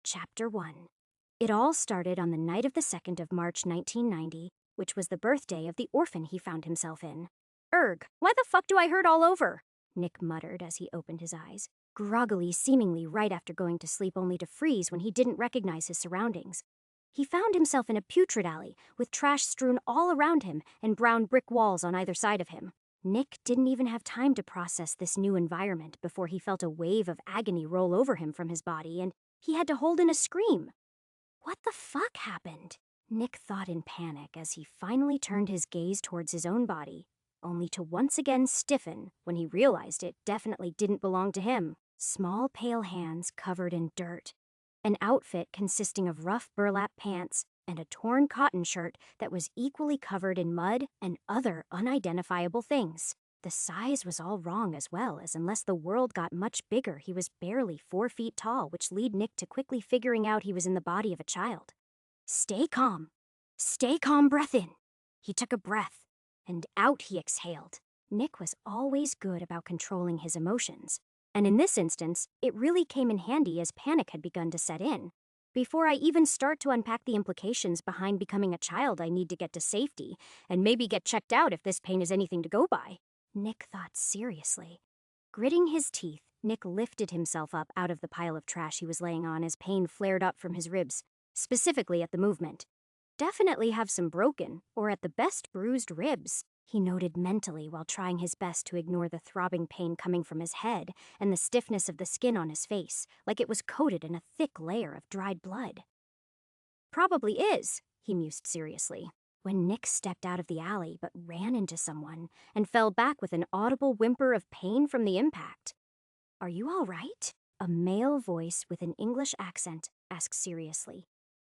Chapter 1. It all started on the night of the 2nd of March 1990, which was the birthday of the orphan he found himself in. "Erg, why the fuck do I hurt all over?" Nick muttered as he opened his eyes, groggily seemingly right after going to sleep only to freeze when he didn't recognize his surroundings. He found himself in a putrid alley, with trash strewn all around him and brown brick walls on either side of him. Nick didn't even have time to process this new environment before he felt a wave of agony roll over him from his body, and he had to hold in a scream. What the fuck happened? Nick thought in panic as he finally turned his gaze towards his own body, only to once again stiffen when he realized it definitely didn't belong to him. Small, pale hands covered in dirt, an outfit consisting of rough burlap pants, and a torn cotton shirt that was equally covered in mud and other unidentifiable things. The size was all wrong as well, as unless the world got much bigger, he was barely 4 feet tall, which led Nick to quickly figuring out he was in the body of a child. Stay calm. Stay calm, breath in. He took a breath, and out he exhaled. Nick was always good about controlling his emotions, and in this instance, it really came in handy as panic had begun to set in. Before I even start to unpack the implications behind becoming a child, I need to get to safety, and maybe get checked out if this pain is anything to go by. Nick thought seriously. Gritting his teeth, Nick lifted himself up out of the pile of trash he was laying on as pain flared up from his ribs, specifically at the movement. Definitely have some broken, or at the best bruised ribs, he noted mentally while trying his best to ignore the throbbing pain coming from his head and the stiffness of the skin on his face, like it was coated in a thick layer of dried blood. Probably is, he mused seriously, when Nick stepped out of the alley but ran into someone and fell back with an audible whimper of pain from the impact. "Are you all right?" A male voice with an English accent asked seriously.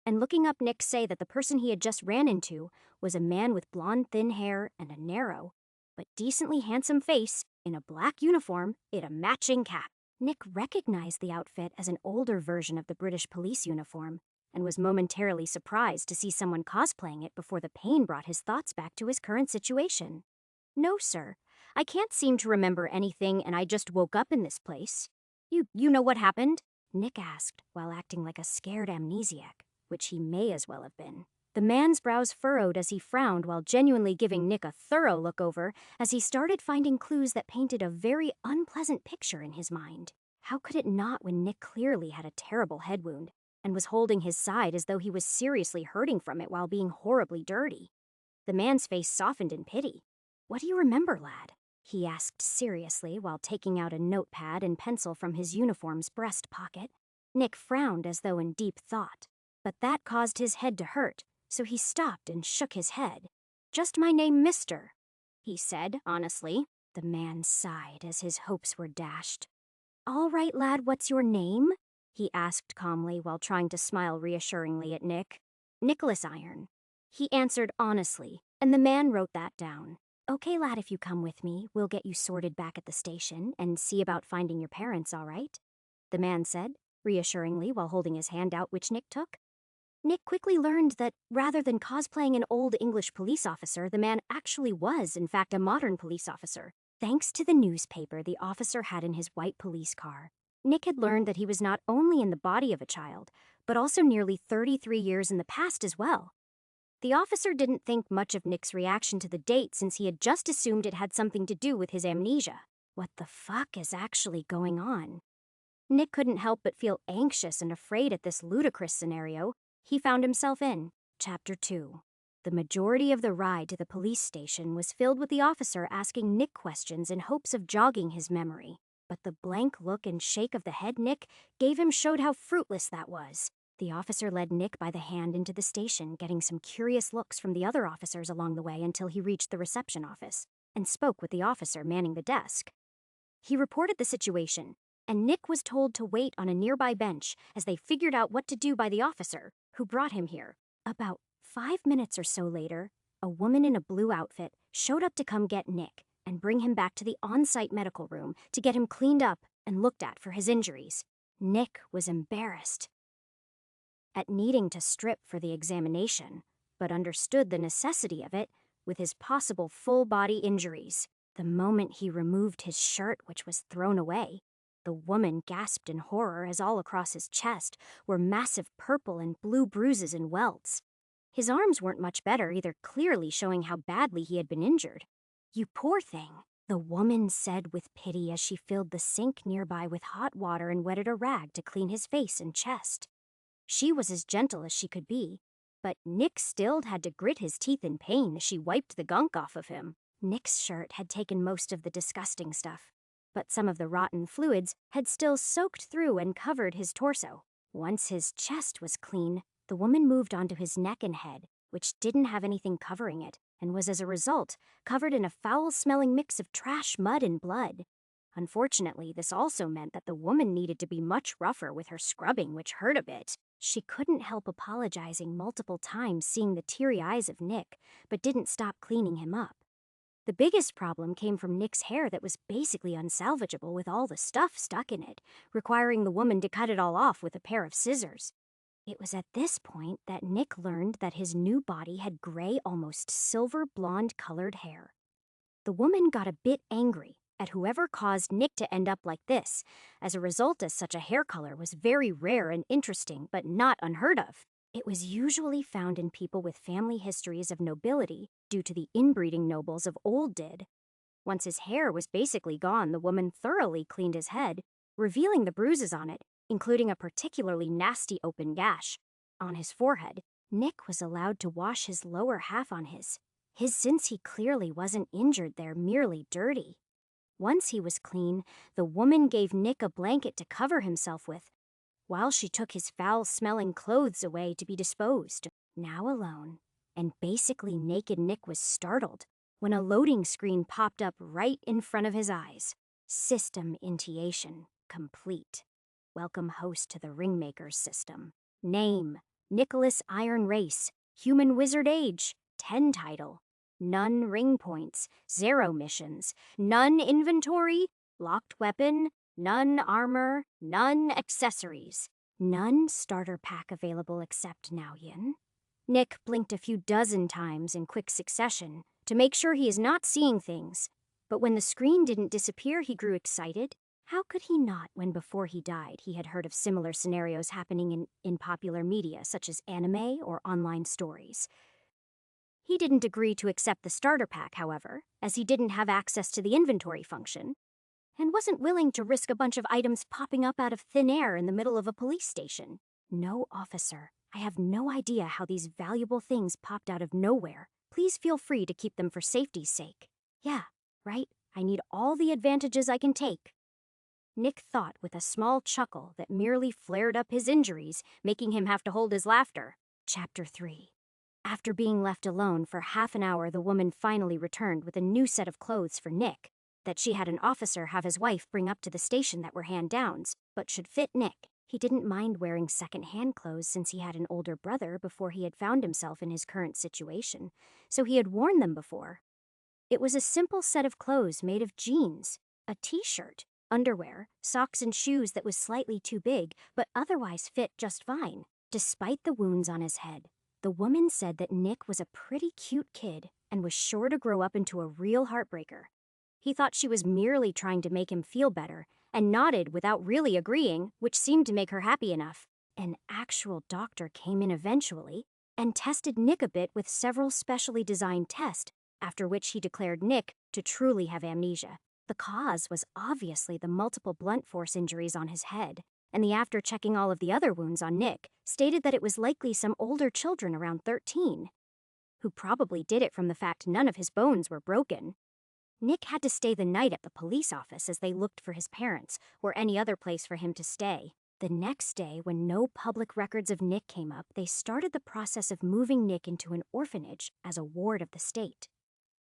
And looking up, Nick say that the person he had just ran into was a man with blonde thin hair and a narrow, but decently handsome face in a black uniform and a matching cap. Nick recognized the outfit as an older version of the British police uniform, and was momentarily surprised to see someone cosplaying it before the pain brought his thoughts back to his current situation. "No, sir. I can't seem to remember anything, and I just woke up in this place. You know what happened?" Nick asked, while acting like a scared amnesiac, which he may as well have been. The man's brows furrowed as he frowned while genuinely giving Nick a thorough look over as he started finding clues that painted a very unpleasant picture in his mind. How could it not when Nick clearly had a terrible head wound and was holding his side as though he was seriously hurting from it while being horribly dirty? The man's face softened in pity. "What do you remember, lad?" he asked seriously while taking out a notepad and pencil from his uniform's breast pocket. Nick frowned as though in deep thought, but that caused his head to hurt, so he stopped and shook his head. "Just my name, mister," he said honestly. The man sighed as his hopes were dashed. "All right, lad, what's your name?" he asked calmly while trying to smile reassuringly at Nick. "Nicholas Iron," he answered honestly, and the man wrote that down. "Okay, lad, if you come with me, we'll get you sorted back at the station and see about finding your parents, all right?" the man said, reassuringly while holding his hand out, which Nick took. Nick quickly learned that rather than cosplaying an old English police officer, the man actually was, in fact, a modern police officer. Thanks to the newspaper the officer had in his white police car, Nick had learned that he was not only in the body of a child, but also nearly 33 years in the past as well. The officer didn't think much of Nick's reaction to the date since he had just assumed it had something to do with his amnesia. What the fuck is actually going on? Nick couldn't help but feel anxious and afraid at this ludicrous scenario he found himself in. Chapter 2. The majority of the ride to the police station was filled with the officer asking Nick questions in hopes of jogging his memory. But the blank look and shake of the head Nick gave him showed how fruitless that was. The officer led Nick by the hand into the station, getting some curious looks from the other officers along the way until he reached the reception office, and spoke with the officer manning the desk. He reported the situation, and Nick was told to wait on a nearby bench as they figured out what to do by the officer who brought him here. About 5 minutes or so later, a woman in a blue outfit showed up to come get Nick and bring him back to the on-site medical room to get him cleaned up and looked at for his injuries. Nick was embarrassed at needing to strip for the examination, but understood the necessity of it with his possible full-body injuries. The moment he removed his shirt, which was thrown away, The woman gasped in horror as all across his chest were massive purple and blue bruises and welts. His arms weren't much better either, clearly showing how badly he had been injured. "You poor thing," the woman said with pity as she filled the sink nearby with hot water and wetted a rag to clean his face and chest. She was as gentle as she could be, but Nick still had to grit his teeth in pain as she wiped the gunk off of him. Nick's shirt had taken most of the disgusting stuff, but some of the rotten fluids had still soaked through and covered his torso. Once his chest was clean, the woman moved on to his neck and head, which didn't have anything covering it, and was as a result covered in a foul-smelling mix of trash, mud, and blood. Unfortunately, this also meant that the woman needed to be much rougher with her scrubbing, which hurt a bit. She couldn't help apologizing multiple times, seeing the teary eyes of Nick, but didn't stop cleaning him up. The biggest problem came from Nick's hair that was basically unsalvageable with all the stuff stuck in it, requiring the woman to cut it all off with a pair of scissors. It was at this point that Nick learned that his new body had gray, almost silver blonde-colored hair. The woman got a bit angry at whoever caused Nick to end up like this, as a result, as such a hair color was very rare and interesting, but not unheard of. It was usually found in people with family histories of nobility due to the inbreeding nobles of old did. Once his hair was basically gone, the woman thoroughly cleaned his head, revealing the bruises on it, including a particularly nasty open gash. On his forehead, Nick was allowed to wash his lower half on his, since he clearly wasn't injured there, merely dirty. Once he was clean, the woman gave Nick a blanket to cover himself with, while she took his foul-smelling clothes away to be disposed. Now alone, and basically naked, Nick was startled when a loading screen popped up right in front of his eyes. System initiation complete. Welcome host to the Ringmaker's system. Name: Nicholas Iron Race. Human Wizard Age. 10 title. None ring points. 0 missions. None inventory. Locked weapon. None armor, none accessories. None starter pack available except Naoyin. Nick blinked a few dozen times in quick succession to make sure he is not seeing things, but when the screen didn't disappear, he grew excited. How could he not when before he died he had heard of similar scenarios happening in popular media such as anime or online stories? He didn't agree to accept the starter pack, however, as he didn't have access to the inventory function, and wasn't willing to risk a bunch of items popping up out of thin air in the middle of a police station. "No, officer, I have no idea how these valuable things popped out of nowhere. Please feel free to keep them for safety's sake." "Yeah, right, I need all the advantages I can take." Nick thought with a small chuckle that merely flared up his injuries, making him have to hold his laughter. Chapter 3. After being left alone for half an hour, the woman finally returned with a new set of clothes for Nick that she had an officer have his wife bring up to the station that were hand-downs, but should fit Nick. He didn't mind wearing second-hand clothes since he had an older brother before he had found himself in his current situation, so he had worn them before. It was a simple set of clothes made of jeans, a t-shirt, underwear, socks, and shoes that was slightly too big, but otherwise fit just fine. Despite the wounds on his head, the woman said that Nick was a pretty cute kid and was sure to grow up into a real heartbreaker. He thought she was merely trying to make him feel better, and nodded without really agreeing, which seemed to make her happy enough. An actual doctor came in eventually and tested Nick a bit with several specially designed tests, after which he declared Nick to truly have amnesia. The cause was obviously the multiple blunt force injuries on his head, and after checking all of the other wounds on Nick, stated that it was likely some older children around 13, who probably did it from the fact none of his bones were broken. Nick had to stay the night at the police office as they looked for his parents or any other place for him to stay. The next day, when no public records of Nick came up, they started the process of moving Nick into an orphanage as a ward of the state.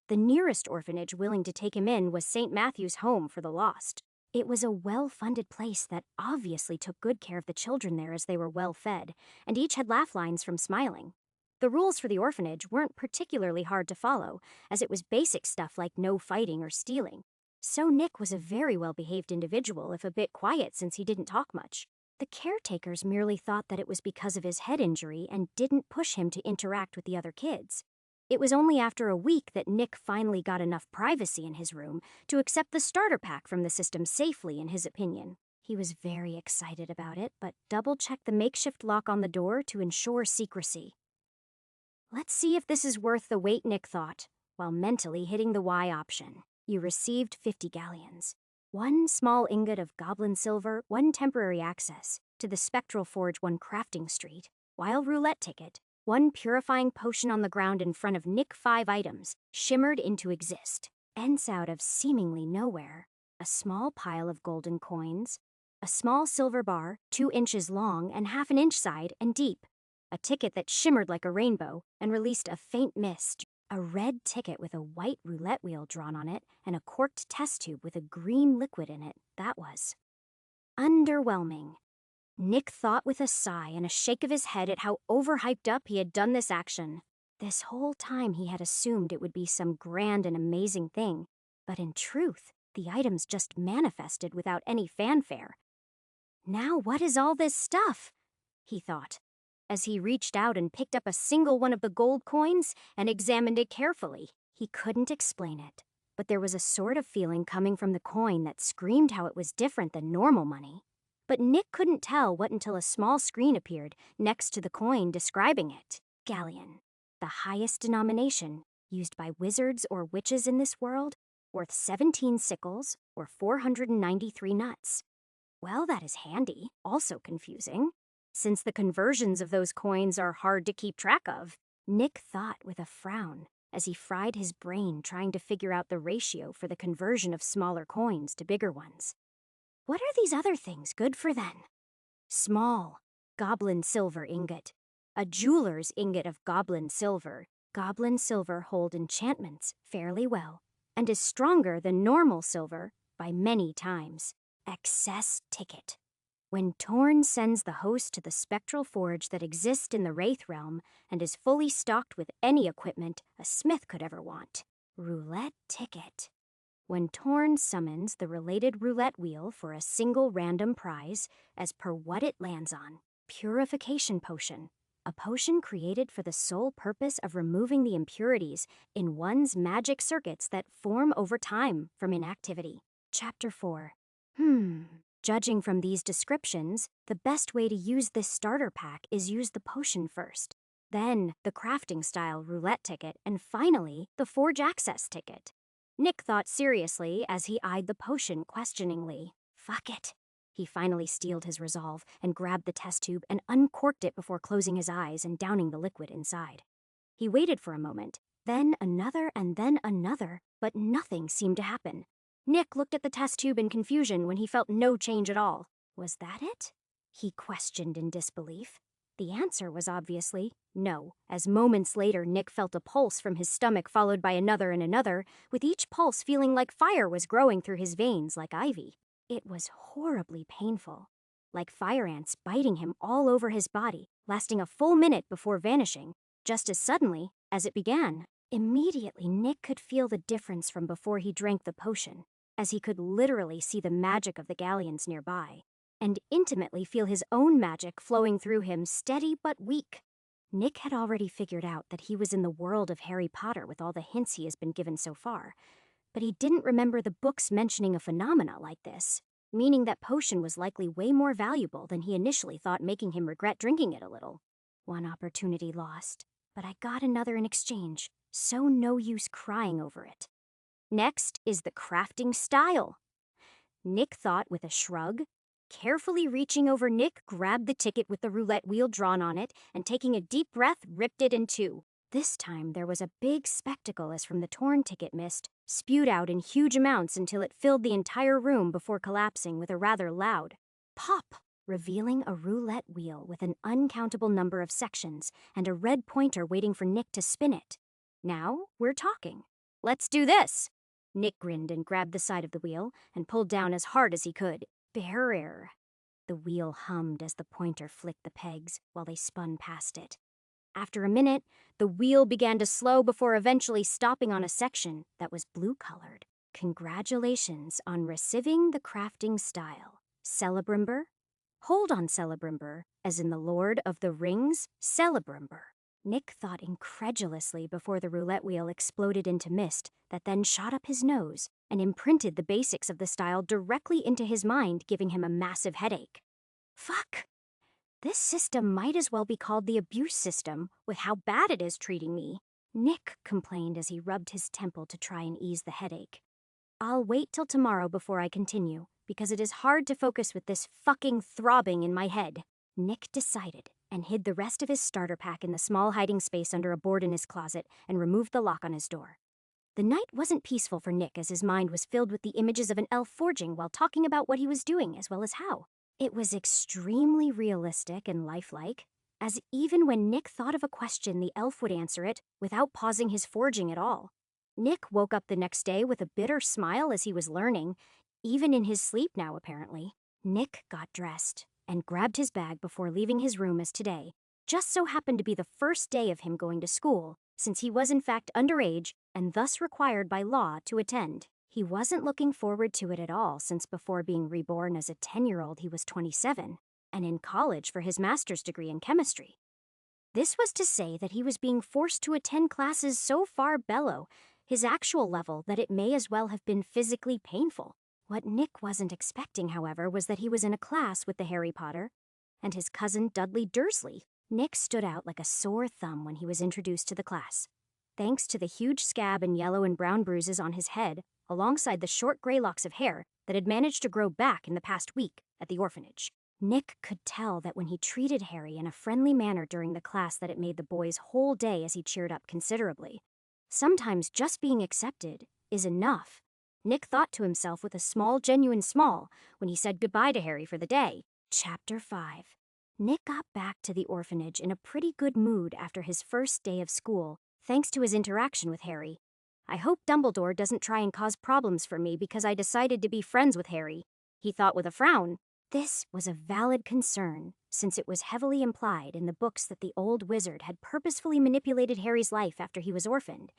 The nearest orphanage willing to take him in was St. Matthew's Home for the Lost. It was a well-funded place that obviously took good care of the children there as they were well-fed, and each had laugh lines from smiling. The rules for the orphanage weren't particularly hard to follow, as it was basic stuff like no fighting or stealing. So Nick was a very well-behaved individual, if a bit quiet since he didn't talk much. The caretakers merely thought that it was because of his head injury and didn't push him to interact with the other kids. It was only after a week that Nick finally got enough privacy in his room to accept the starter pack from the system safely, in his opinion. He was very excited about it, but double-checked the makeshift lock on the door to ensure secrecy. Let's see if this is worth the wait, Nick thought, while mentally hitting the Y option. You received 50 galleons. 1 small ingot of goblin silver, 1 temporary access to the Spectral Forge 1 Crafting Street, while roulette ticket, 1 purifying potion on the ground in front of Nick. 5 items shimmered into exist. Ends out of seemingly nowhere. A small pile of golden coins, a small silver bar 2 inches long and half an inch side and deep, a ticket that shimmered like a rainbow and released a faint mist, a red ticket with a white roulette wheel drawn on it and a corked test tube with a green liquid in it. That was underwhelming. Nick thought with a sigh and a shake of his head at how overhyped up he had done this action. This whole time he had assumed it would be some grand and amazing thing, but in truth, the items just manifested without any fanfare. Now what is all this stuff? He thought, as he reached out and picked up a single one of the gold coins and examined it carefully. He couldn't explain it, but there was a sort of feeling coming from the coin that screamed how it was different than normal money. But Nick couldn't tell what until a small screen appeared next to the coin describing it. Galleon, the highest denomination used by wizards or witches in this world, worth 17 sickles or 493 nuts. Well, that is handy, also confusing, since the conversions of those coins are hard to keep track of. Nick thought with a frown as he fried his brain trying to figure out the ratio for the conversion of smaller coins to bigger ones. What are these other things good for then? Small, goblin silver ingot. A jeweler's ingot of goblin silver. Goblin silver hold enchantments fairly well, and is stronger than normal silver by many times. Excess ticket. When Torn sends the host to the spectral forge that exists in the Wraith realm and is fully stocked with any equipment a smith could ever want. Roulette ticket. When Torn summons the related roulette wheel for a single random prize, as per what it lands on. Purification potion. A potion created for the sole purpose of removing the impurities in one's magic circuits that form over time from inactivity. Chapter 4. Judging from these descriptions, the best way to use this starter pack is use the potion first, then the crafting style roulette ticket, and finally the forge access ticket. Nick thought seriously as he eyed the potion questioningly. Fuck it. He finally steeled his resolve and grabbed the test tube and uncorked it before closing his eyes and downing the liquid inside. He waited for a moment, then another and then another, but nothing seemed to happen. Nick looked at the test tube in confusion when he felt no change at all. Was that it? He questioned in disbelief. The answer was obviously no, as moments later Nick felt a pulse from his stomach followed by another and another, with each pulse feeling like fire was growing through his veins like ivy. It was horribly painful, like fire ants biting him all over his body, lasting a full minute before vanishing, just as suddenly as it began. Immediately Nick could feel the difference from before he drank the potion, as he could literally see the magic of the galleons nearby, and intimately feel his own magic flowing through him steady but weak. Nick had already figured out that he was in the world of Harry Potter with all the hints he has been given so far, but he didn't remember the books mentioning a phenomena like this, meaning that potion was likely way more valuable than he initially thought, making him regret drinking it a little. One opportunity lost, but I got another in exchange, so no use crying over it. Next is the crafting style. Nick thought with a shrug. Carefully reaching over, Nick grabbed the ticket with the roulette wheel drawn on it and taking a deep breath, ripped it in two. This time there was a big spectacle as from the torn ticket mist spewed out in huge amounts until it filled the entire room before collapsing with a rather loud pop, revealing a roulette wheel with an uncountable number of sections and a red pointer waiting for Nick to spin it. Now we're talking. Let's do this. Nick grinned and grabbed the side of the wheel and pulled down as hard as he could. Bearer. The wheel hummed as the pointer flicked the pegs while they spun past it. After a minute, the wheel began to slow before eventually stopping on a section that was blue-colored. Congratulations on receiving the crafting style. Celebrimber? Hold on, Celebrimber, as in the Lord of the Rings, Celebrimber. Nick thought incredulously before the roulette wheel exploded into mist that then shot up his nose and imprinted the basics of the style directly into his mind, giving him a massive headache. Fuck! This system might as well be called the abuse system with how bad it is treating me, Nick complained as he rubbed his temple to try and ease the headache. I'll wait till tomorrow before I continue, because it is hard to focus with this fucking throbbing in my head, Nick decided, and hid the rest of his starter pack in the small hiding space under a board in his closet and removed the lock on his door. The night wasn't peaceful for Nick as his mind was filled with the images of an elf forging while talking about what he was doing as well as how. It was extremely realistic and lifelike, as even when Nick thought of a question, the elf would answer it without pausing his forging at all. Nick woke up the next day with a bitter smile as he was learning, even in his sleep now apparently. Nick got dressed and grabbed his bag before leaving his room, as today just so happened to be the first day of him going to school, since he was in fact underage and thus required by law to attend. He wasn't looking forward to it at all, since before being reborn as a 10-year-old he was 27, and in college for his master's degree in chemistry. This was to say that he was being forced to attend classes so far below his actual level that it may as well have been physically painful. What Nick wasn't expecting, however, was that he was in a class with the Harry Potter and his cousin Dudley Dursley. Nick stood out like a sore thumb when he was introduced to the class, thanks to the huge scab and yellow and brown bruises on his head, alongside the short gray locks of hair that had managed to grow back in the past week at the orphanage. Nick could tell that when he treated Harry in a friendly manner during the class that it made the boy's whole day as he cheered up considerably. Sometimes just being accepted is enough, Nick thought to himself with a small, genuine smile when he said goodbye to Harry for the day. Chapter 5. Nick got back to the orphanage in a pretty good mood after his first day of school, thanks to his interaction with Harry. I hope Dumbledore doesn't try and cause problems for me because I decided to be friends with Harry, he thought with a frown. This was a valid concern, since it was heavily implied in the books that the old wizard had purposefully manipulated Harry's life after he was orphaned,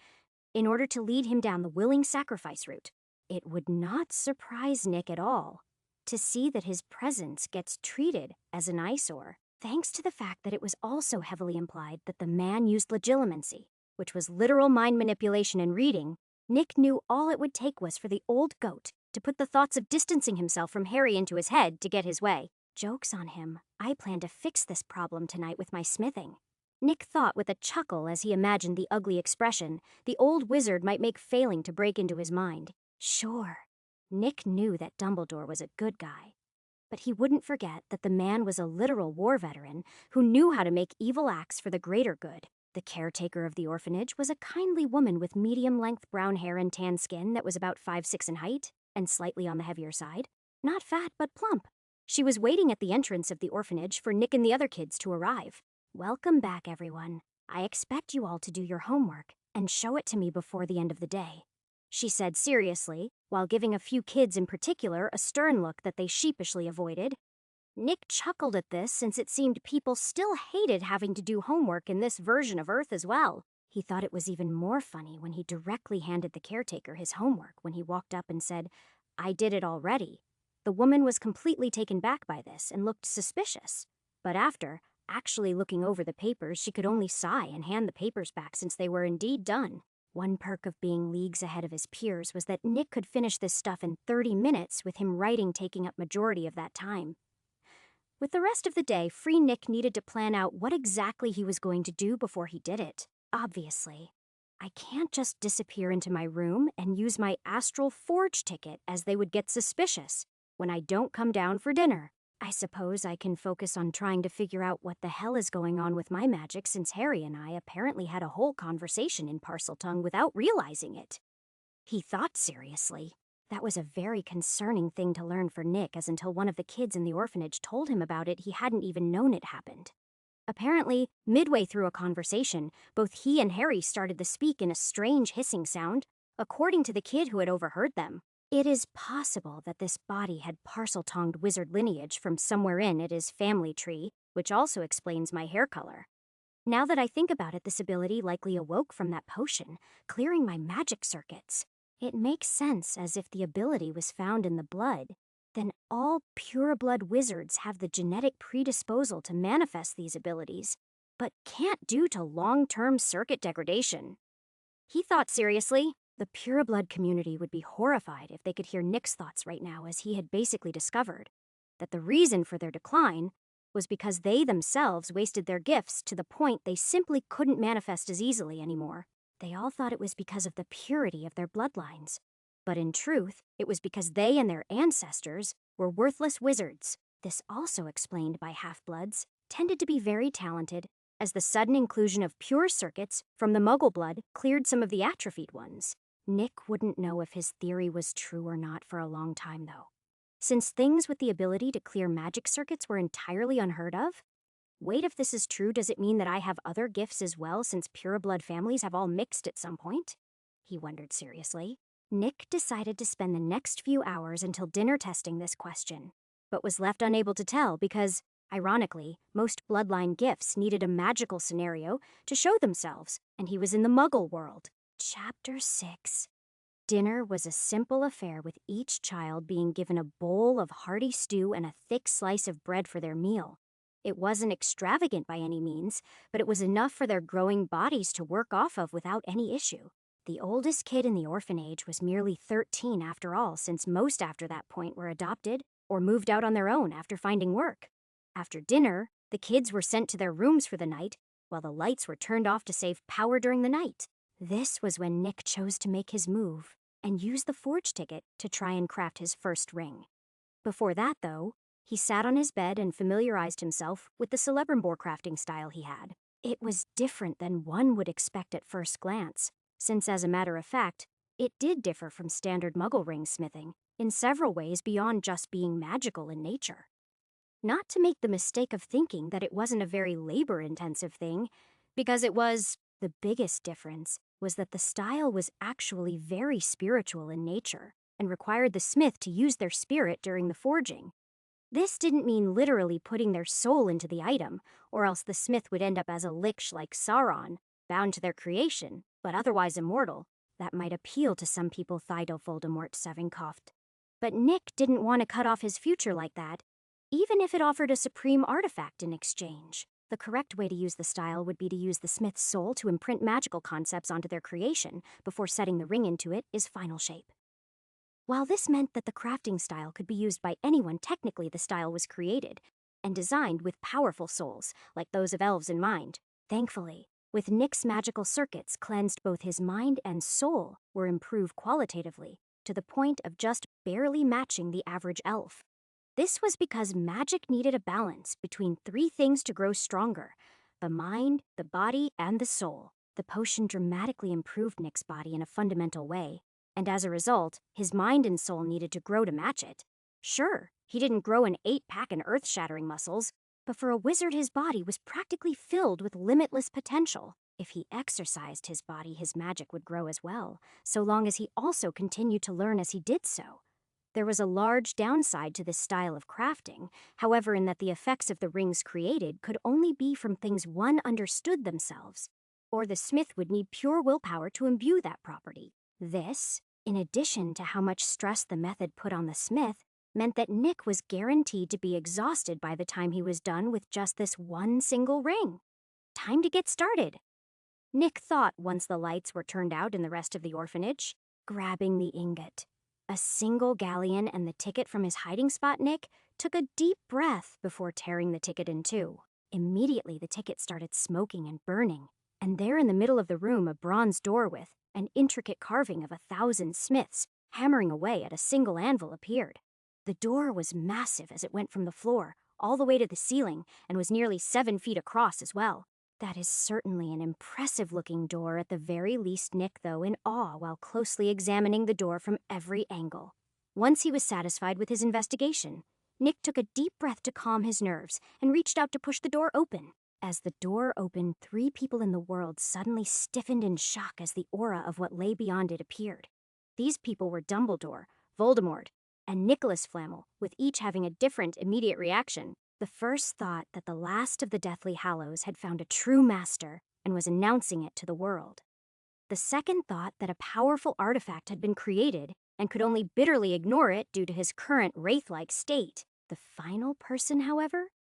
in order to lead him down the willing sacrifice route. It would not surprise Nick at all to see that his presence gets treated as an eyesore, thanks to the fact that it was also heavily implied that the man used legilimency, which was literal mind manipulation and reading. Nick knew all it would take was for the old goat to put the thoughts of distancing himself from Harry into his head to get his way. Joke's on him. I plan to fix this problem tonight with my smithing, Nick thought with a chuckle as he imagined the ugly expression the old wizard might make failing to break into his mind. Sure, Nick knew that Dumbledore was a good guy, but he wouldn't forget that the man was a literal war veteran who knew how to make evil acts for the greater good. The caretaker of the orphanage was a kindly woman with medium-length brown hair and tan skin that was about 5'6" in height and slightly on the heavier side. Not fat, but plump. She was waiting at the entrance of the orphanage for Nick and the other kids to arrive. Welcome back, everyone. I expect you all to do your homework and show it to me before the end of the day, she said seriously, while giving a few kids in particular a stern look that they sheepishly avoided. Nick chuckled at this, since it seemed people still hated having to do homework in this version of Earth as well. He thought it was even more funny when he directly handed the caretaker his homework when he walked up and said, "I did it already." The woman was completely taken back by this and looked suspicious, but after actually looking over the papers, she could only sigh and hand the papers back since they were indeed done. One perk of being leagues ahead of his peers was that Nick could finish this stuff in 30 minutes, with him writing taking up majority of that time. With the rest of the day free, Nick needed to plan out what exactly he was going to do before he did it. Obviously, I can't just disappear into my room and use my astral forge ticket, as they would get suspicious when I don't come down for dinner. I suppose I can focus on trying to figure out what the hell is going on with my magic, since Harry and I apparently had a whole conversation in Parseltongue without realizing it, he thought seriously. That was a very concerning thing to learn for Nick, as until one of the kids in the orphanage told him about it, he hadn't even known it happened. Apparently, midway through a conversation, both he and Harry started to speak in a strange hissing sound, according to the kid who had overheard them. It is possible that this body had Parseltonged wizard lineage from somewhere in his family tree, which also explains my hair color. Now that I think about it, this ability likely awoke from that potion, clearing my magic circuits. It makes sense, as if the ability was found in the blood, then all pure-blood wizards have the genetic predisposal to manifest these abilities. but can't due to long-term circuit degradation. He thought seriously. The pureblood community would be horrified if they could hear Nick's thoughts right now, as he had basically discovered that the reason for their decline was because they themselves wasted their gifts to the point they simply couldn't manifest as easily anymore. They all thought it was because of the purity of their bloodlines. But in truth, it was because they and their ancestors were worthless wizards. This also explained why half-bloods tended to be very talented, as the sudden inclusion of pure circuits from the Muggle blood cleared some of the atrophied ones. Nick wouldn't know if his theory was true or not for a long time, though. Since things with the ability to clear magic circuits were entirely unheard of? Wait, if this is true, does it mean that I have other gifts as well, since pureblood families have all mixed at some point? He wondered seriously. Nick decided to spend the next few hours until dinner testing this question, but was left unable to tell because, ironically, most bloodline gifts needed a magical scenario to show themselves, and he was in the Muggle world. Chapter 6. Dinner was a simple affair, with each child being given a bowl of hearty stew and a thick slice of bread for their meal. It wasn't extravagant by any means, but it was enough for their growing bodies to work off of without any issue. The oldest kid in the orphanage was merely 13 after all, since most after that point were adopted or moved out on their own after finding work. After dinner, the kids were sent to their rooms for the night, while the lights were turned off to save power during the night. This was when Nick chose to make his move and use the forge ticket to try and craft his first ring. Before that, though, he sat on his bed and familiarized himself with the Celebrimbor crafting style he had. It was different than one would expect at first glance, since as a matter of fact, it did differ from standard Muggle ring smithing in several ways beyond just being magical in nature. Not to make the mistake of thinking that it wasn't a very labor-intensive thing, because it was. The biggest difference was that the style was actually very spiritual in nature and required the smith to use their spirit during the forging. This didn't mean literally putting their soul into the item, or else the smith would end up as a lich like Sauron, bound to their creation, but otherwise immortal. That might appeal to some people, Thydel Voldemort Savincoft. But Nick didn't want to cut off his future like that, even if it offered a supreme artifact in exchange. The correct way to use the style would be to use the smith's soul to imprint magical concepts onto their creation before setting the ring into it is final shape. While this meant that the crafting style could be used by anyone, technically the style was created and designed with powerful souls, like those of elves in mind. Thankfully, with Nick's magical circuits cleansed, both his mind and soul were improved qualitatively, to the point of just barely matching the average elf. This was because magic needed a balance between three things to grow stronger: the mind, the body, and the soul. The potion dramatically improved Nick's body in a fundamental way, and as a result, his mind and soul needed to grow to match it. Sure, he didn't grow an 8-pack in earth-shattering muscles, but for a wizard his body was practically filled with limitless potential. If he exercised his body, his magic would grow as well, so long as he also continued to learn as he did so. There was a large downside to this style of crafting, however, in that the effects of the rings created could only be from things one understood themselves, or the smith would need pure willpower to imbue that property. This, in addition to how much stress the method put on the smith, meant that Nick was guaranteed to be exhausted by the time he was done with just this one single ring. Time to get started, Nick thought once the lights were turned out in the rest of the orphanage. Grabbing the ingot, a single galleon, and the ticket from his hiding spot, Nick took a deep breath before tearing the ticket in two. Immediately, the ticket started smoking and burning, and there in the middle of the room, a bronze door with an intricate carving of 1,000 smiths hammering away at a single anvil appeared. The door was massive as it went from the floor all the way to the ceiling, and was nearly 7 feet across as well. That is certainly an impressive-looking door, at the very least. Nick, though, in awe while closely examining the door from every angle. Once he was satisfied with his investigation, Nick took a deep breath to calm his nerves and reached out to push the door open. As the door opened, 3 people in the world suddenly stiffened in shock as the aura of what lay beyond it appeared. These people were Dumbledore, Voldemort, and Nicholas Flamel, with each having a different immediate reaction. The first thought that the last of the Deathly Hallows had found a true master and was announcing it to the world. The second thought that a powerful artifact had been created and could only bitterly ignore it due to his current wraith-like state. The final person, however,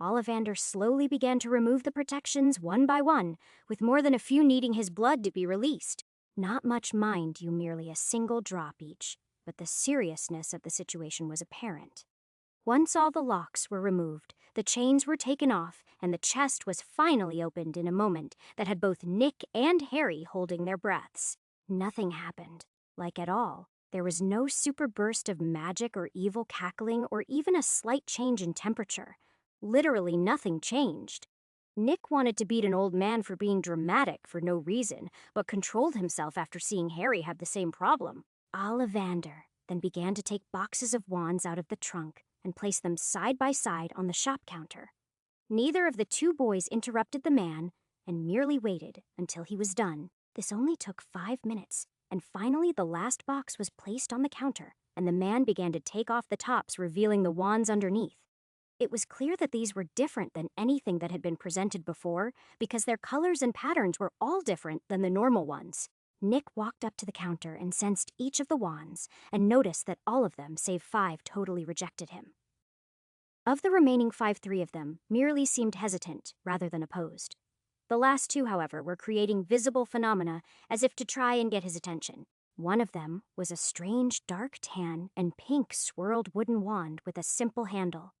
Ollivander slowly began to remove the protections one by one, with more than a few needing his blood to be released. Not much, mind you, merely a single drop each, but the seriousness of the situation was apparent. Once all the locks were removed, the chains were taken off, and the chest was finally opened in a moment that had both Nick and Harry holding their breaths. Nothing happened, like at all. There was no super burst of magic or evil cackling or even a slight change in temperature. Literally nothing changed. Nick wanted to beat an old man for being dramatic for no reason, but controlled himself after seeing Harry have the same problem. Ollivander then began to take boxes of wands out of the trunk and place them side by side on the shop counter. Neither of the two boys interrupted the man and merely waited until he was done. This only took 5 minutes, and finally the last box was placed on the counter, and the man began to take off the tops, revealing the wands underneath. It was clear that these were different than anything that had been presented before, because their colors and patterns were all different than the normal ones. Nick walked up to the counter and sensed each of the wands, and noticed that all of them, save 5, totally rejected him. Of the remaining 5, 3 of them merely seemed hesitant rather than opposed. The last 2, however, were creating visible phenomena as if to try and get his attention. One of them was a strange dark tan and pink swirled wooden wand with a simple handle.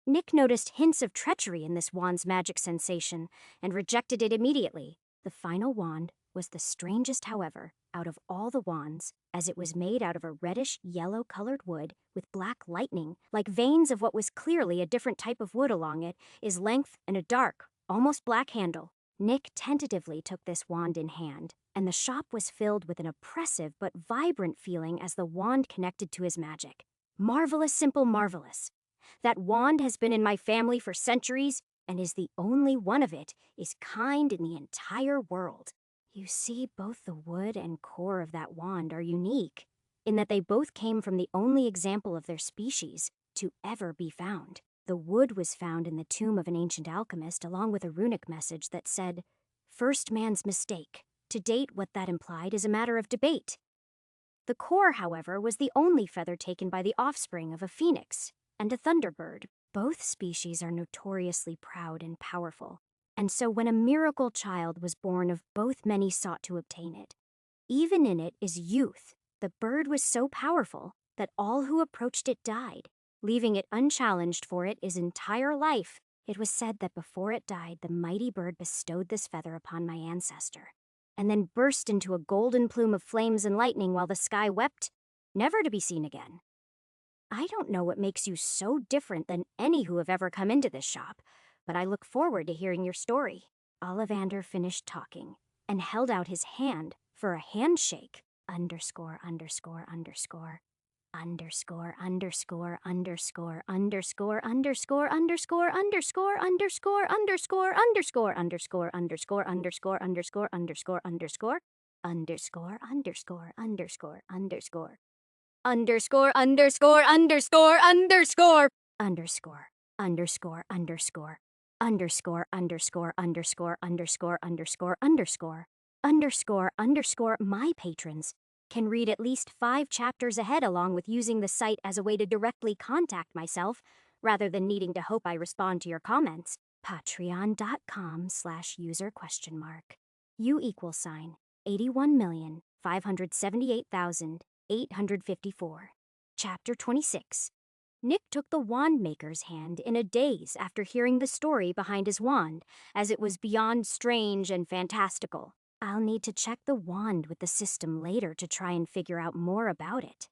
Nick noticed hints of treachery in this wand's magic sensation and rejected it immediately. The final wand was the strangest, however, out of all the wands, as it was made out of a reddish-yellow-colored wood with black lightning, like veins of what was clearly a different type of wood along it, its length and a dark, almost black handle. Nick tentatively took this wand in hand, and the shop was filled with an oppressive but vibrant feeling as the wand connected to his magic. Marvelous, simple, marvelous. That wand has been in my family for centuries, and is the only one of it is kind in the entire world. You see, both the wood and core of that wand are unique, in that they both came from the only example of their species to ever be found. The wood was found in the tomb of an ancient alchemist, along with a runic message that said, "First man's mistake. To date, what that implied is a matter of debate." The core, however, was the only feather taken by the offspring of a phoenix and a thunderbird. Both species are notoriously proud and powerful, and so when a miracle child was born of both, many sought to obtain it. Even in it is youth. The bird was so powerful that all who approached it died, leaving it unchallenged for its entire life. It was said that before it died, the mighty bird bestowed this feather upon my ancestor, and then burst into a golden plume of flames and lightning while the sky wept, never to be seen again. I don't know what makes you so different than any who have ever come into this shop, but I look forward to hearing your story. Ollivander finished talking and held out his hand for a handshake. Underscore, underscore, underscore. Underscore, underscore, underscore, underscore, underscore, underscore, underscore, underscore, underscore, underscore, underscore, underscore, underscore, underscore, underscore, underscore, underscore, underscore, underscore, underscore. Underscore, underscore, underscore, underscore, underscore, underscore, underscore, underscore, underscore, underscore, underscore, underscore, underscore, underscore, underscore. My patrons can read at least 5 chapters ahead, along with using the site as a way to directly contact myself, rather than needing to hope I respond to your comments. Patreon.com/user ? U = 81,578,854. Chapter 26. Nick took the wand maker's hand in a daze after hearing the story behind his wand, as it was beyond strange and fantastical. I'll need to check the wand with the system later to try and figure out more about it,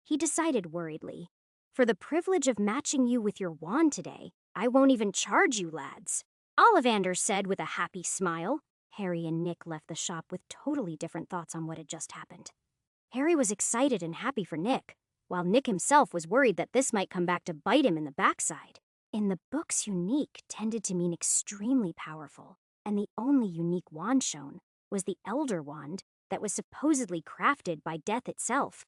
he decided worriedly. For the privilege of matching you with your wand today, I won't even charge you, lads, Ollivander said with a happy smile. Harry and Nick left the shop with totally different thoughts on what had just happened. Harry was excited and happy for Nick, while Nick himself was worried that this might come back to bite him in the backside. In the books, unique tended to mean extremely powerful, and the only unique wand shown was the Elder Wand that was supposedly crafted by death itself.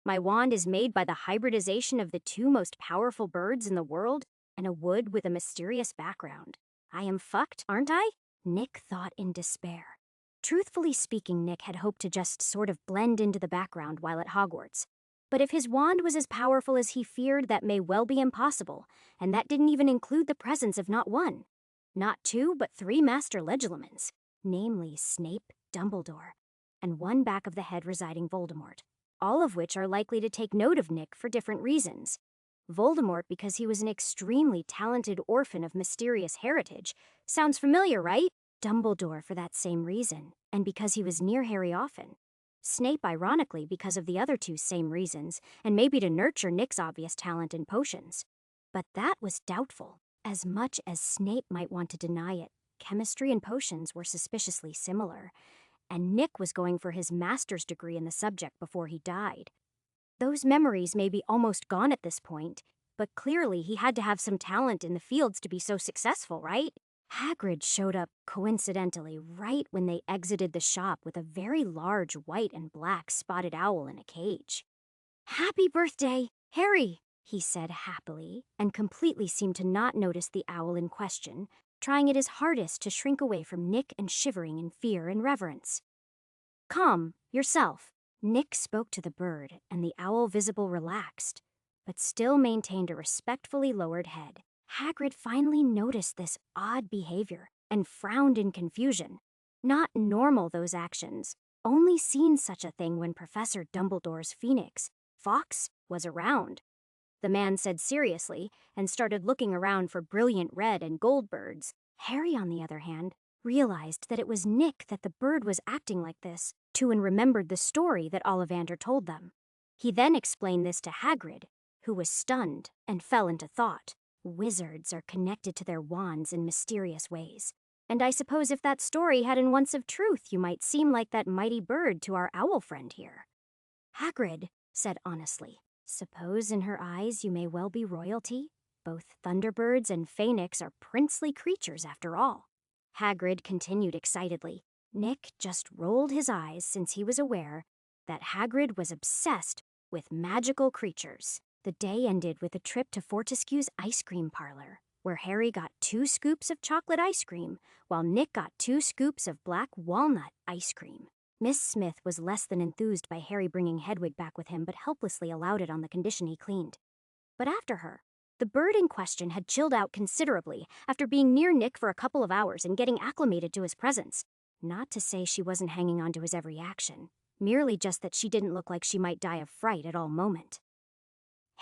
My wand is made by the hybridization of the 2 most powerful birds in the world and a wood with a mysterious background. I am fucked, aren't I? Nick thought in despair. Truthfully speaking, Nick had hoped to just sort of blend into the background while at Hogwarts. But if his wand was as powerful as he feared, that may well be impossible, and that didn't even include the presence of not one, not two, but three Master Legilimens, namely Snape, Dumbledore, and one back of the head residing Voldemort, all of which are likely to take note of Nick for different reasons. Voldemort because he was an extremely talented orphan of mysterious heritage. Sounds familiar, right? Dumbledore for that same reason, and because he was near Harry often. Snape, ironically, because of the other two same reasons, and maybe to nurture Nick's obvious talent in potions. But that was doubtful. As much as Snape might want to deny it, chemistry and potions were suspiciously similar, and Nick was going for his master's degree in the subject before he died. Those memories may be almost gone at this point, but clearly he had to have some talent in the fields to be so successful, right? Hagrid showed up, coincidentally, right when they exited the shop with a very large white and black spotted owl in a cage. "Happy birthday, Harry," he said happily, and completely seemed to not notice the owl in question, trying it his hardest to shrink away from Nick and shivering in fear and reverence. "Calm yourself." Nick spoke to the bird, and the owl visible relaxed, but still maintained a respectfully lowered head. Hagrid finally noticed this odd behavior and frowned in confusion. Not normal, those actions. Only seen such a thing when Professor Dumbledore's phoenix, Fawkes, was around. The man said seriously and started looking around for brilliant red and gold birds. Harry, on the other hand, realized that it was Nick that the bird was acting like this to, and remembered the story that Ollivander told them. He then explained this to Hagrid, who was stunned and fell into thought. Wizards are connected to their wands in mysterious ways. And I suppose if that story had an ounce of truth, you might seem like that mighty bird to our owl friend here. Hagrid said honestly, "Suppose in her eyes you may well be royalty? Both thunderbirds and phoenix are princely creatures after all." Hagrid continued excitedly. Nick just rolled his eyes since he was aware that Hagrid was obsessed with magical creatures. The day ended with a trip to Fortescue's ice cream parlor, where Harry got 2 scoops of chocolate ice cream, while Nick got 2 scoops of black walnut ice cream. Miss Smith was less than enthused by Harry bringing Hedwig back with him, but helplessly allowed it on the condition he cleaned. But after her, the bird in question had chilled out considerably after being near Nick for a couple of hours and getting acclimated to his presence. Not to say she wasn't hanging on to his every action, merely just that she didn't look like she might die of fright at all moment.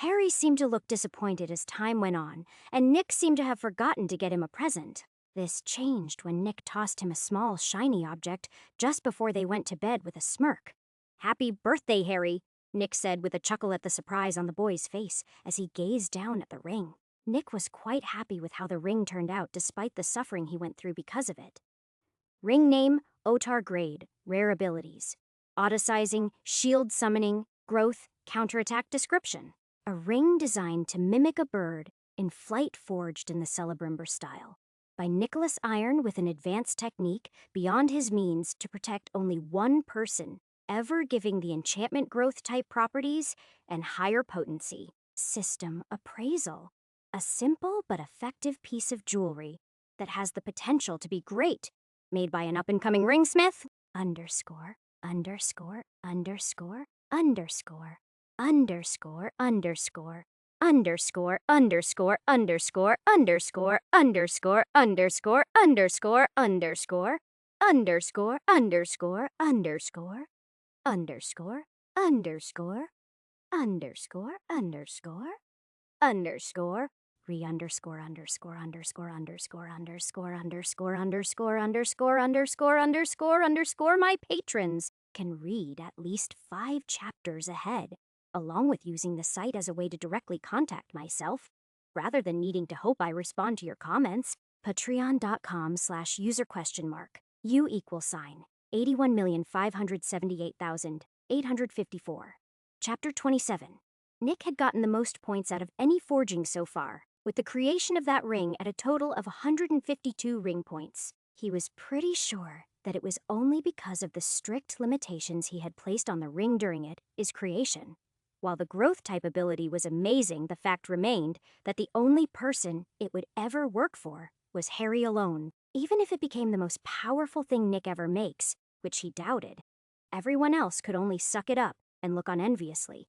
Harry seemed to look disappointed as time went on, and Nick seemed to have forgotten to get him a present. This changed when Nick tossed him a small, shiny object just before they went to bed with a smirk. "Happy birthday, Harry," Nick said with a chuckle at the surprise on the boy's face as he gazed down at the ring. Nick was quite happy with how the ring turned out despite the suffering he went through because of it. Ring name, Otar Grade, rare abilities. Autosizing, shield summoning, growth, counterattack description. A ring designed to mimic a bird in flight forged in the Celebrimbor style. By Nicholas Iron with an advanced technique beyond his means to protect only one person, ever giving the enchantment growth type properties and higher potency. System appraisal. A simple but effective piece of jewelry that has the potential to be great. Made by an up-and-coming ringsmith. Underscore, underscore, underscore, underscore. Underscore, underscore, underscore, underscore, underscore, underscore, underscore, underscore, underscore, underscore, underscore, underscore, underscore, underscore, underscore, underscore, underscore, underscore, re-underscore, underscore, underscore, underscore, underscore, underscore, underscore, underscore, underscore, underscore, underscore, my patrons can read at least 5 chapters ahead, along with using the site as a way to directly contact myself, rather than needing to hope I respond to your comments. Patreon.com/user?, U = 81,578,854. Chapter 27. Nick had gotten the most points out of any forging so far, with the creation of that ring at a total of 152 ring points. He was pretty sure that it was only because of the strict limitations he had placed on the ring during its creation. While the growth type ability was amazing, the fact remained that the only person it would ever work for was Harry alone. Even if it became the most powerful thing Nick ever makes, which he doubted, everyone else could only suck it up and look on enviously.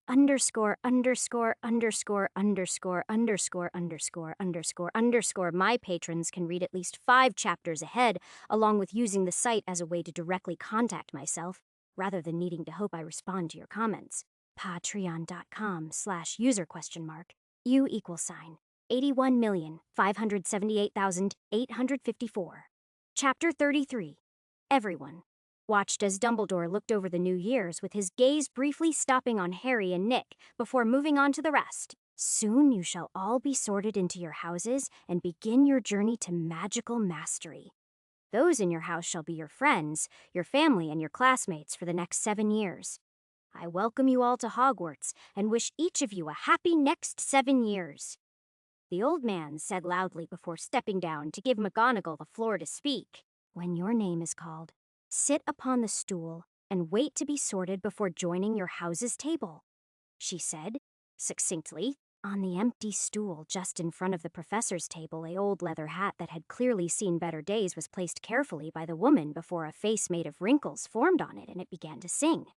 Underscore, underscore, underscore, underscore, underscore, underscore, underscore, underscore. My patrons can read at least 5 chapters ahead, along with using the site as a way to directly contact myself, rather than needing to hope I respond to your comments. Patreon.com/user U = 81,578,854. Chapter 33. Everyone watched as Dumbledore looked over the new years with his gaze briefly stopping on Harry and Nick before moving on to the rest. Soon you shall all be sorted into your houses and begin your journey to magical mastery. Those in your house shall be your friends, your family, and your classmates for the next 7 years. I welcome you all to Hogwarts and wish each of you a happy next 7 years. The old man said loudly before stepping down to give McGonagall the floor to speak. When your name is called, sit upon the stool and wait to be sorted before joining your house's table, she said, succinctly. On the empty stool just in front of the professor's table, a old leather hat that had clearly seen better days was placed carefully by the woman before a face made of wrinkles formed on it and it began to sing.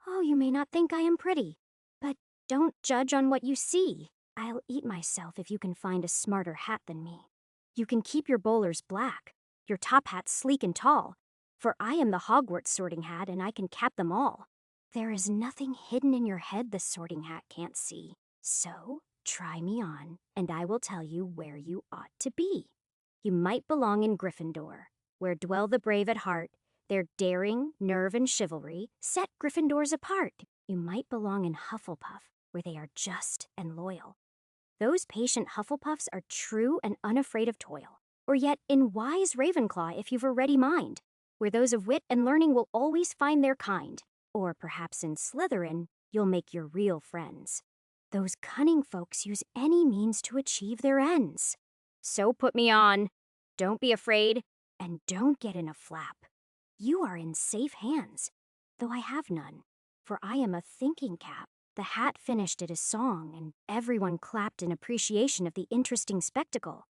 Oh, you may not think I am pretty, but don't judge on what you see. I'll eat myself if you can find a smarter hat than me. You can keep your bowlers black, your top hats sleek and tall, for I am the Hogwarts sorting hat and I can cap them all. There is nothing hidden in your head the sorting hat can't see. So, try me on, and I will tell you where you ought to be. You might belong in Gryffindor, where dwell the brave at heart. Their daring, nerve, and chivalry set Gryffindors apart. You might belong in Hufflepuff, where they are just and loyal. Those patient Hufflepuffs are true and unafraid of toil. Or yet in wise Ravenclaw if you've a ready mind, where those of wit and learning will always find their kind. Or perhaps in Slytherin, you'll make your real friends. Those cunning folks use any means to achieve their ends. So put me on. Don't be afraid, and don't get in a flap. You are in safe hands, though I have none, for I am a thinking cap. The hat finished at his song, and everyone clapped in appreciation of the interesting spectacle.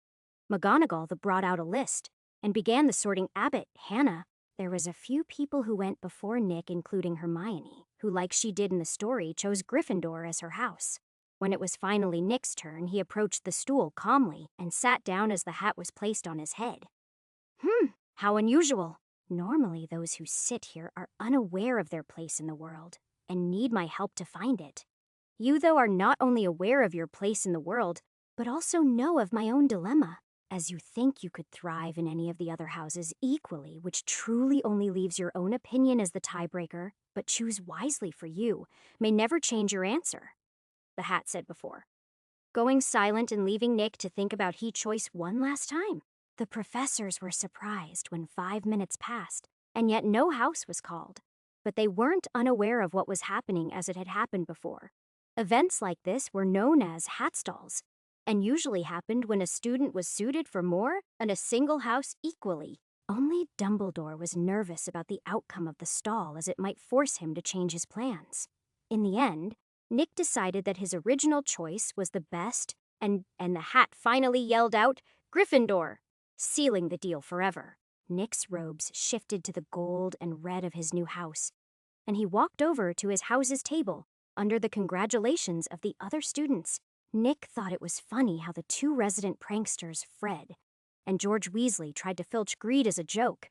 McGonagall brought out a list, and began the sorting. Abbott, Hannah. There was a few people who went before Nick, including Hermione, who, like she did in the story, chose Gryffindor as her house. When it was finally Nick's turn, he approached the stool calmly and sat down as the hat was placed on his head. How unusual. Normally, those who sit here are unaware of their place in the world and need my help to find it. You, though, are not only aware of your place in the world, but also know of my own dilemma, as you think you could thrive in any of the other houses equally, which truly only leaves your own opinion as the tiebreaker, but choose wisely for you, may never change your answer, the hat said before, going silent and leaving Nick to think about his choice one last time. The professors were surprised when 5 minutes passed, and yet no house was called. But they weren't unaware of what was happening as it had happened before. Events like this were known as hat stalls, and usually happened when a student was suited for more and a single house equally. Only Dumbledore was nervous about the outcome of the stall, as it might force him to change his plans. In the end, Nick decided that his original choice was the best, and the hat finally yelled out, "Gryffindor!" sealing the deal forever. Nick's robes shifted to the gold and red of his new house, and he walked over to his house's table under the congratulations of the other students. Nick thought it was funny how the 2 resident pranksters, Fred and George Weasley, tried to filch Greed as a joke,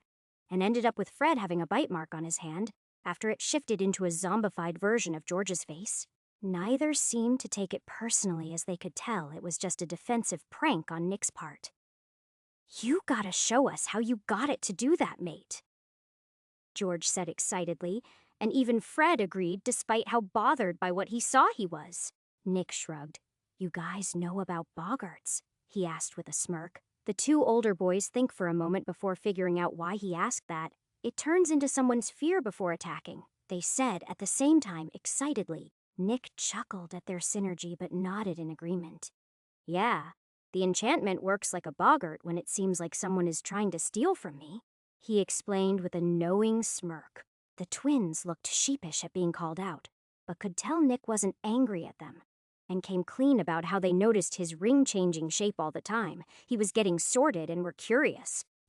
and ended up with Fred having a bite mark on his hand after it shifted into a zombified version of George's face. Neither seemed to take it personally, as they could tell it was just a defensive prank on Nick's part. You gotta show us how you got it to do that, mate, George said excitedly, and even Fred agreed despite how bothered by what he saw he was. Nick shrugged. You guys know about boggarts? He asked with a smirk. The 2 older boys think for a moment before figuring out why he asked that. It turns into someone's fear before attacking, they said at the same time excitedly. Nick chuckled at their synergy but nodded in agreement. Yeah. The enchantment works like a boggart when it seems like someone is trying to steal from me, he explained with a knowing smirk. The twins looked sheepish at being called out, but could tell Nick wasn't angry at them, and came clean about how they noticed his ring changing shape all the time. He was getting sorted and were curious.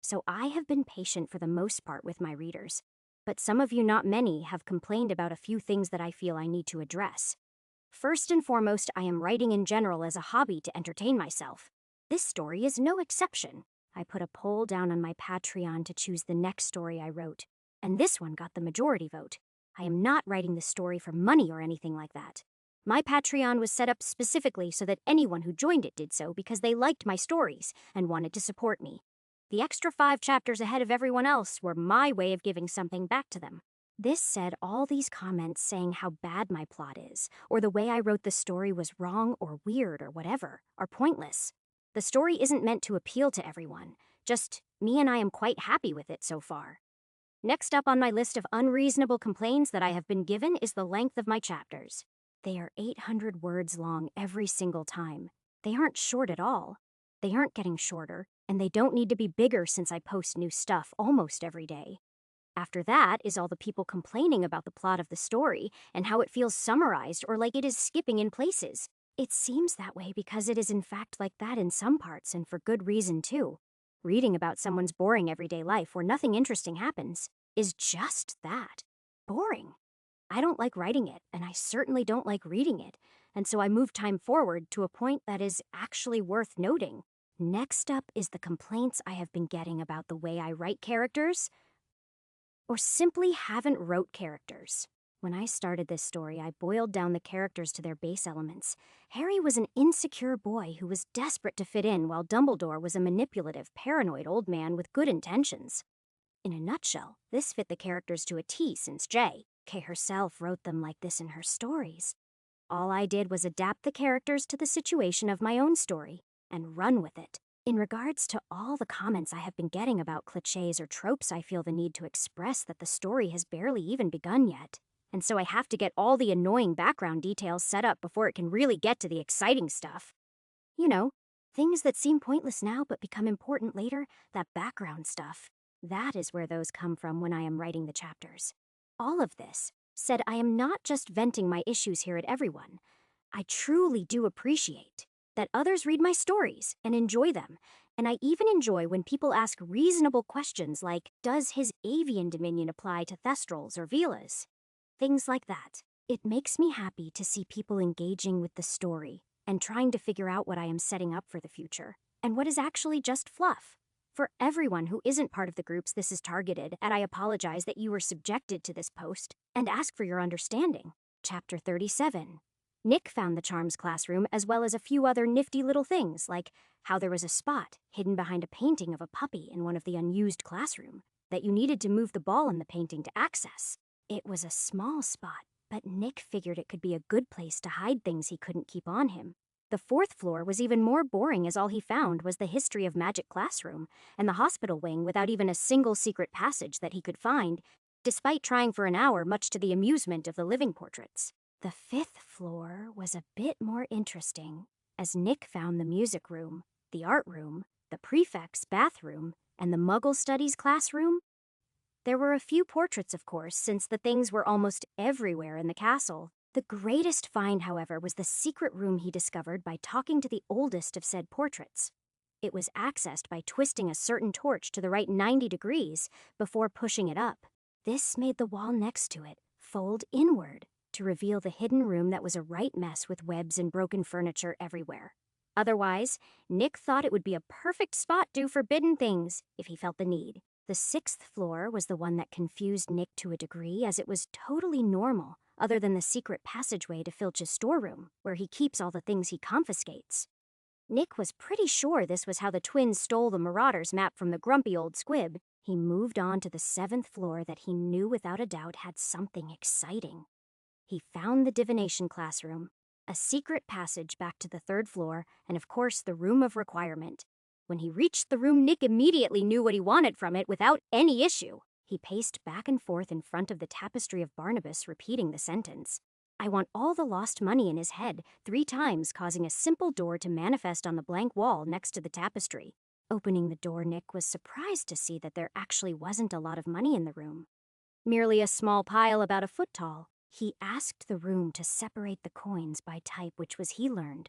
So I have been patient for the most part with my readers. But some of you, not many, have complained about a few things that I feel I need to address. First and foremost, I am writing in general as a hobby to entertain myself. This story is no exception. I put a poll down on my Patreon to choose the next story I wrote, and this one got the majority vote. I am not writing this story for money or anything like that. My Patreon was set up specifically so that anyone who joined it did so because they liked my stories and wanted to support me. The extra 5 chapters ahead of everyone else were my way of giving something back to them. This said, all these comments saying how bad my plot is, or the way I wrote the story was wrong or weird or whatever, are pointless. The story isn't meant to appeal to everyone, just me and I am quite happy with it so far. Next up on my list of unreasonable complaints that I have been given is the length of my chapters. They are 800 words long every single time. They aren't short at all. They aren't getting shorter, and they don't need to be bigger since I post new stuff almost every day. After that is all the people complaining about the plot of the story and how it feels summarized or like it is skipping in places. It seems that way because it is in fact like that in some parts, and for good reason too. Reading about someone's boring everyday life where nothing interesting happens is just that. Boring. I don't like writing it, and I certainly don't like reading it, and so I move time forward to a point that is actually worth noting. Next up is the complaints I have been getting about the way I write characters, or simply haven't wrote characters. When I started this story, I boiled down the characters to their base elements. Harry was an insecure boy who was desperate to fit in, while Dumbledore was a manipulative, paranoid old man with good intentions. In a nutshell, this fit the characters to a T since J.K. herself wrote them like this in her stories. All I did was adapt the characters to the situation of my own story and run with it. In regards to all the comments I have been getting about cliches or tropes, I feel the need to express that the story has barely even begun yet, and so I have to get all the annoying background details set up before it can really get to the exciting stuff. You know, things that seem pointless now but become important later, that background stuff. That is where those come from when I am writing the chapters. All of this said, I am not just venting my issues here at everyone. I truly do appreciate that others read my stories and enjoy them, and I even enjoy when people ask reasonable questions like, does his avian dominion apply to Thestrals or Velas? Things like that. It makes me happy to see people engaging with the story and trying to figure out what I am setting up for the future, and what is actually just fluff. For everyone who isn't part of the groups this is targeted, and I apologize that you were subjected to this post, and ask for your understanding. Chapter 37. Nick found the Charms classroom as well as a few other nifty little things, like how there was a spot hidden behind a painting of a puppy in one of the unused classroom that you needed to move the ball in the painting to access. It was a small spot, but Nick figured it could be a good place to hide things he couldn't keep on him. The 4th floor was even more boring, as all he found was the history of magic classroom and the hospital wing without even a single secret passage that he could find, despite trying for an hour, much to the amusement of the living portraits. The 5th floor was a bit more interesting, as Nick found the music room, the art room, the prefect's bathroom, and the Muggle Studies classroom. There were a few portraits, of course, since the things were almost everywhere in the castle. The greatest find, however, was the secret room he discovered by talking to the oldest of said portraits. It was accessed by twisting a certain torch to the right 90 degrees before pushing it up. This made the wall next to it fold inward to reveal the hidden room that was a right mess with webs and broken furniture everywhere. Otherwise, Nick thought it would be a perfect spot to do forbidden things if he felt the need. The 6th floor was the one that confused Nick to a degree, as it was totally normal, other than the secret passageway to Filch's storeroom, where he keeps all the things he confiscates. Nick was pretty sure this was how the twins stole the Marauders map from the grumpy old squib. He moved on to the 7th floor that he knew without a doubt had something exciting. He found the divination classroom, a secret passage back to the 3rd floor, and of course the room of requirement. When he reached the room, Nick immediately knew what he wanted from it without any issue. He paced back and forth in front of the tapestry of Barnabas, repeating the sentence. I want all the lost money in his head 3 times, causing a simple door to manifest on the blank wall next to the tapestry. Opening the door, Nick was surprised to see that there actually wasn't a lot of money in the room. Merely a small pile about a foot tall. He asked the room to separate the coins by type, which was, he learned,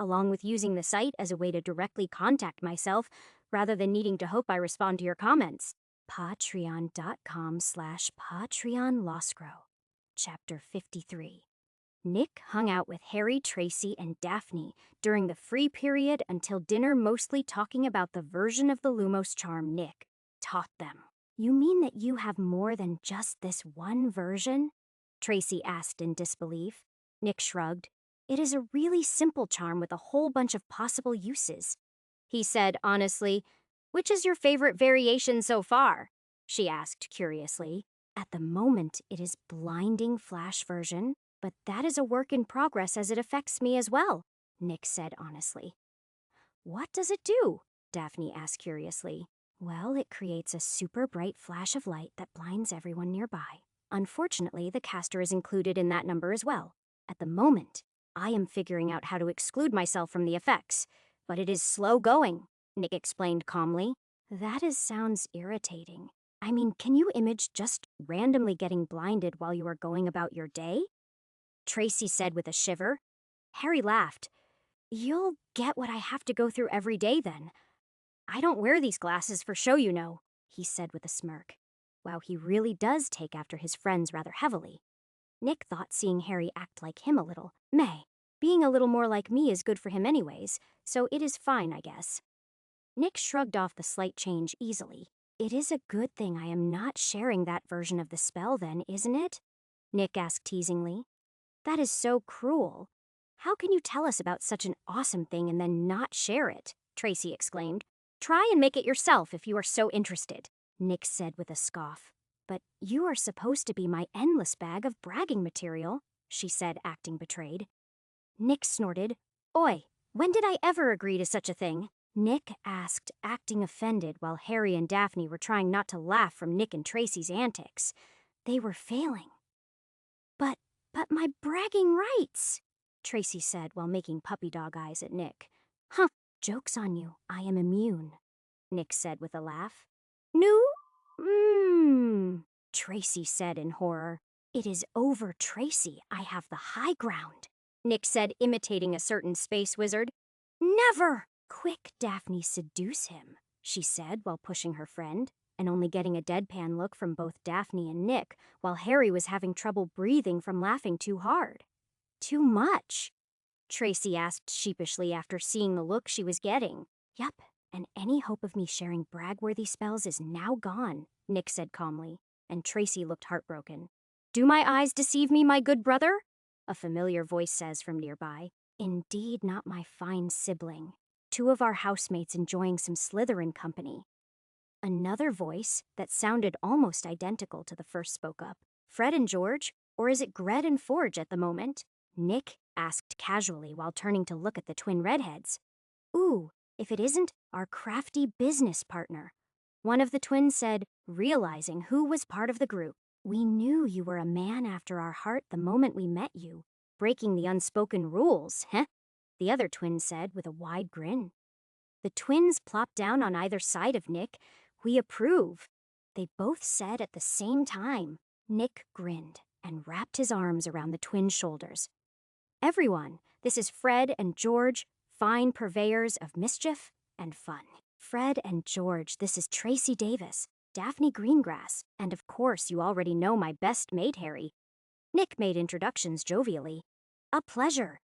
along with using the site as a way to directly contact myself rather than needing to hope I respond to your comments. Patreon.com/PatreonLosgro. Chapter 53. Nick hung out with Harry, Tracy, and Daphne during the free period until dinner, mostly talking about the version of the Lumos charm Nick taught them. You mean that you have more than just this one version? Tracy asked in disbelief. Nick shrugged. It is a really simple charm with a whole bunch of possible uses. He said honestly, "Which is your favorite variation so far?" She asked curiously. At the moment, it is blinding flash version, but that is a work in progress as it affects me as well, Nick said honestly. What does it do? Daphne asked curiously. Well, it creates a super bright flash of light that blinds everyone nearby. Unfortunately, the caster is included in that number as well. At the moment, I am figuring out how to exclude myself from the effects, but it is slow going, Nick explained calmly. Sounds irritating. I mean, can you image just randomly getting blinded while you are going about your day? Tracy said with a shiver. Harry laughed. You'll get what I have to go through every day then. I don't wear these glasses for show, you know, he said with a smirk. Wow, he really does take after his friends rather heavily. Nick thought seeing Harry act like him a little. Meh, being a little more like me is good for him anyways, so it is fine, I guess. Nick shrugged off the slight change easily. It is a good thing I am not sharing that version of the spell then, isn't it? Nick asked teasingly. That is so cruel. How can you tell us about such an awesome thing and then not share it? Tracy exclaimed. Try and make it yourself if you are so interested, Nick said with a scoff. But you are supposed to be my endless bag of bragging material, she said, acting betrayed. Nick snorted. Oi, when did I ever agree to such a thing? Nick asked, acting offended while Harry and Daphne were trying not to laugh from Nick and Tracy's antics. They were failing. But my bragging rights, Tracy said while making puppy dog eyes at Nick. Huh, joke's on you, I am immune, Nick said with a laugh. No? Tracy said in horror. It is over, Tracy. I have the high ground, Nick said, imitating a certain space wizard. Never! Quick, Daphne, seduce him, she said while pushing her friend, and only getting a deadpan look from both Daphne and Nick, while Harry was having trouble breathing from laughing too hard. Too much? Tracy asked sheepishly after seeing the look she was getting. Yup, and any hope of me sharing brag-worthy spells is now gone, Nick said calmly, and Tracy looked heartbroken. Do my eyes deceive me, my good brother? A familiar voice says from nearby. Indeed not my fine sibling. 2 of our housemates enjoying some Slytherin company. Another voice that sounded almost identical to the first spoke up. Fred and George? Or is it Gred and Forge at the moment? Nick asked casually while turning to look at the twin redheads. Ooh, if it isn't our crafty business partner. One of the twins said, realizing who was part of the group. We knew you were a man after our heart the moment we met you. Breaking the unspoken rules, heh? The other twin said with a wide grin. The twins plopped down on either side of Nick. We approve. They both said at the same time. Nick grinned and wrapped his arms around the twins' shoulders. Everyone, this is Fred and George, fine purveyors of mischief and fun. Fred and George, this is Tracy Davis, Daphne Greengrass, and of course you already know my best mate, Harry. Nick made introductions jovially. A pleasure,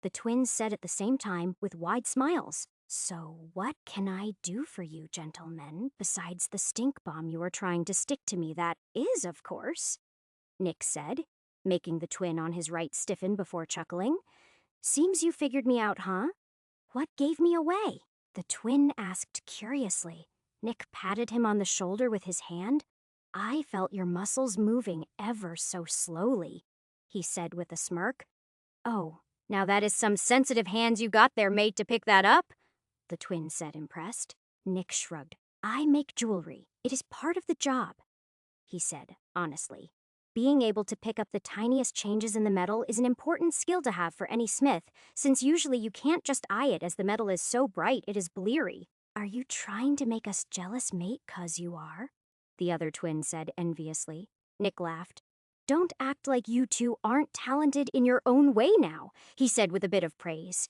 the twins said at the same time with wide smiles. So what can I do for you, gentlemen, besides the stink bomb you are trying to stick to me? That is, of course, Nick said, making the twin on his right stiffen before chuckling. Seems you figured me out, huh? What gave me away? The twin asked curiously. Nick patted him on the shoulder with his hand. I felt your muscles moving ever so slowly, he said with a smirk. Oh, now that is some sensitive hands you got there, mate, to pick that up, the twin said, impressed. Nick shrugged. I make jewelry. It is part of the job, he said, honestly. Being able to pick up the tiniest changes in the metal is an important skill to have for any smith, since usually you can't just eye it as the metal is so bright it is bleary. Are you trying to make us jealous, mate, 'cause you are? The other twin said enviously. Nick laughed. Don't act like you two aren't talented in your own way now, he said with a bit of praise.